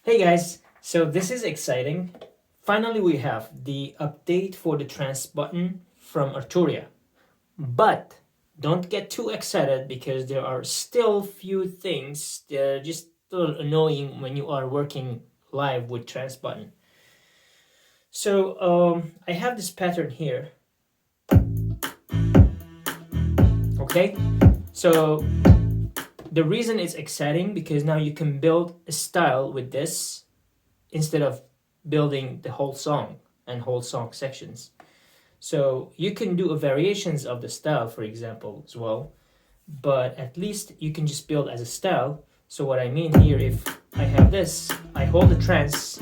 Hey guys, so this is exciting. Finally, we have the update for the trans button from Arturia. But don't get too excited because there are still few things that are just still annoying when you are working live with trans button. So I have this pattern here. Okay, so the reason it's exciting because now you can build a style with this instead of building the whole song and whole song sections. So you can do variations of the style, for example, as well, but at least you can just build as a style. So what I mean here, if I have this, I hold the trance.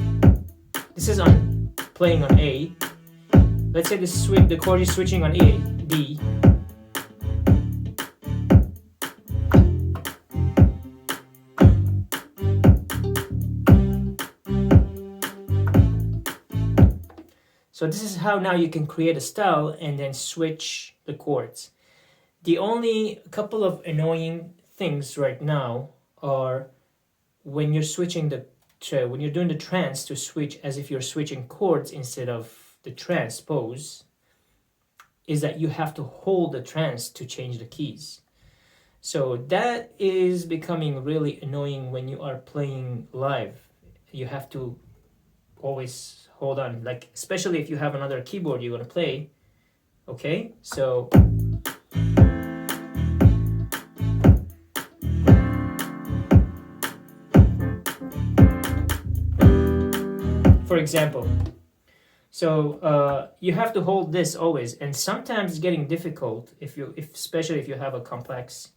This is on playing on A. Let's say the chord is switching on A, D. So this is how now you can create a style and then switch the chords. The only couple of annoying things right now are when you're switching when you're doing the trance to switch as if you're switching chords instead of the transpose, is that you have to hold the trance to change the keys. So that is becoming really annoying when you are playing live. You have to always hold on, like especially if you have another keyboard you're gonna play. Okay, so for example, so you have to hold this always, and sometimes it's getting difficult especially if you have a complex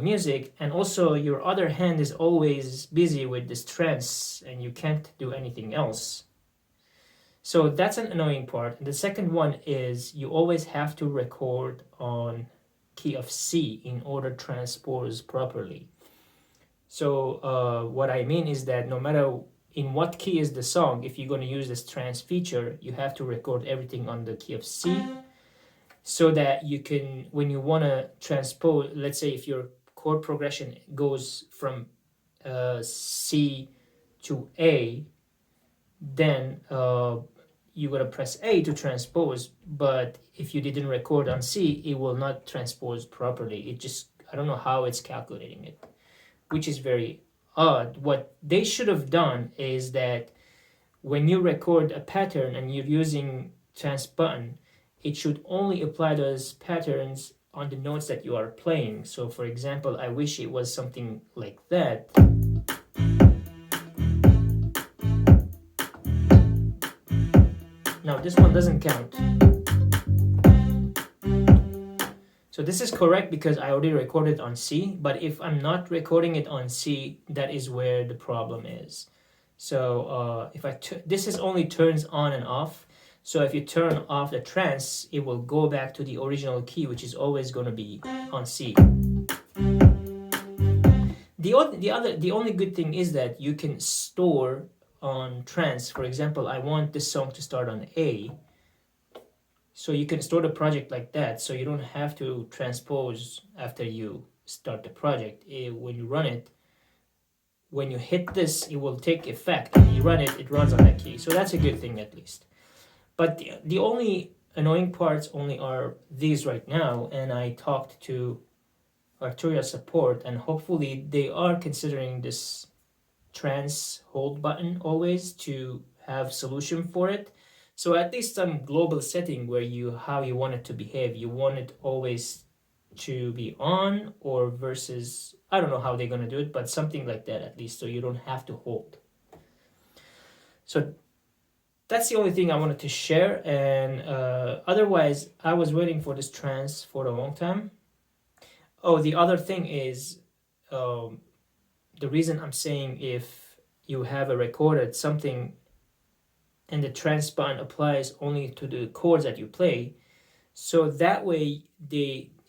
music, and also your other hand is always busy with this trance and you can't do anything else. So that's an annoying part. And the second one is you always have to record on key of C in order to transpose properly. So what I mean is that no matter in what key is the song, if you're going to use this trans feature, you have to record everything on the key of C so that you can, when you want to transpose, let's say if your chord progression goes from C to A, then you're going to press A to transpose, but if you didn't record on C, it will not transpose properly. It just, I don't know how it's calculating it, which is very odd. What they should have done is that when you record a pattern and you're using trans button, it should only apply those patterns on the notes that you are playing. So for example, I wish it was something like that. Now this one doesn't count. So this is correct because I already recorded on C, but if I'm not recording it on C, that is where the problem is. So if this is only turns on and off. So if you turn off the trance, it will go back to the original key, which is always going to be on C. The only good thing is that you can store on trance. For example, I want this song to start on A. So you can store the project like that, so you don't have to transpose after you start the project. When you run it, when you hit this, it will take effect. When you run it, it runs on that key. So that's a good thing at least. But the only annoying parts only are these right now, and I talked to Arturia support, and hopefully they are considering this trans hold button always to have solution for it. So at least some global setting where how you want it to behave. You want it always to be on or versus, I don't know how they're gonna do it, but something like that at least, so you don't have to hold. So that's the only thing I wanted to share, and otherwise I was waiting for this trans for a long time. Oh, the other thing is the reason I'm saying if you have a recorded something and the trans button applies only to the chords that you play, so that way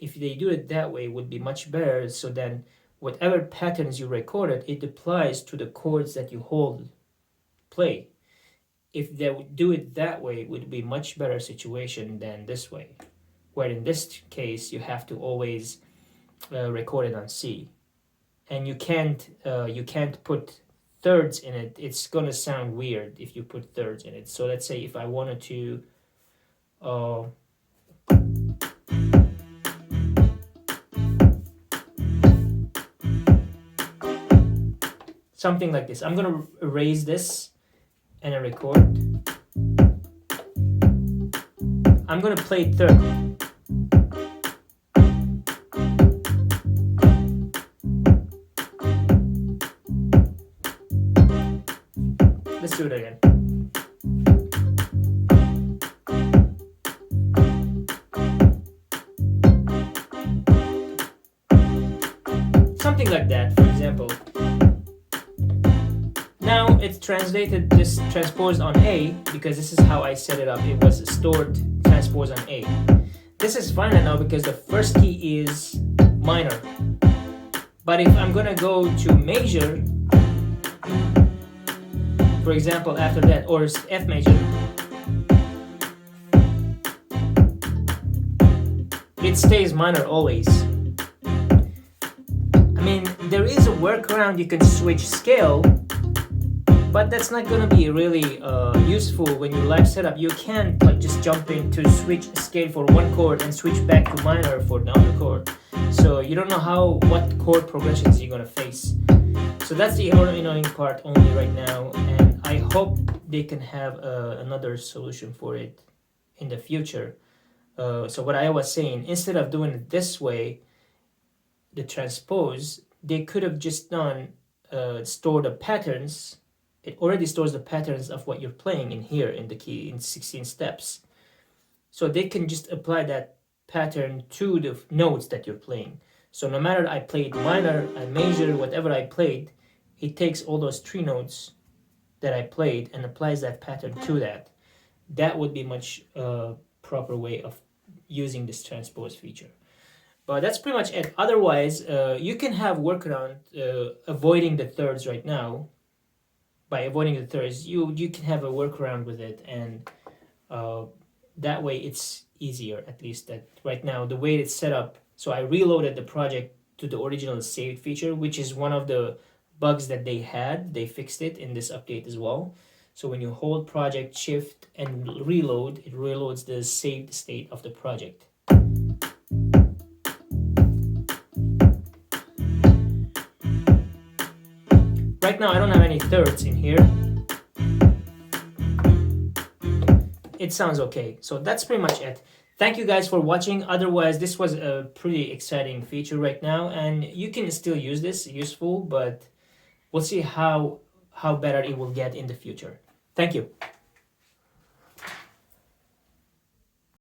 if they do it that way, it would be much better. So then whatever patterns you recorded, it applies to the chords that you play. If they would do it that way, it would be much better situation than this way, where in this case you have to always record it on C, and you can't put thirds in it, it's gonna sound weird if you put thirds in it. So let's say if I wanted to something like this. I'm gonna erase this and I record. I'm gonna play third. Let's do it again. Something like that, for example. Now it's translated, this transposed on A, because this is how I set it up. It was stored transposed on A. This is fine right now because the first key is minor. But if I'm gonna go to major, for example, after that, or F major, it stays minor always. I mean, there is a workaround, you can switch scale, but that's not gonna be really useful when you live setup. You can't like just jump in to switch scale for one chord and switch back to minor for the other chord. So you don't know what chord progressions you're gonna face. So that's the annoying part only right now, and I hope they can have another solution for it in the future. So what I was saying, instead of doing it this way, the transpose, they could have just done store the patterns. It already stores the patterns of what you're playing in here in the key in 16 steps. So they can just apply that pattern to the notes that you're playing. So no matter I played minor, I major, whatever I played, it takes all those 3 notes that I played and applies that pattern to that. That would be much proper way of using this transpose feature. But that's pretty much it. Otherwise, you can have workaround avoiding the thirds right now. By avoiding the thirds, you can have a workaround with it, and that way it's easier, at least that right now the way it's set up. So I reloaded the project to the original saved feature, which is one of the bugs that they had. They fixed it in this update as well. So when you hold project shift and reload, it reloads the saved state of the project. Right now I don't have any thirds in here. It sounds okay. So that's pretty much it. Thank you guys for watching. Otherwise, this was a pretty exciting feature right now, and you can still use this, useful, but we'll see how better it will get in the future. Thank you.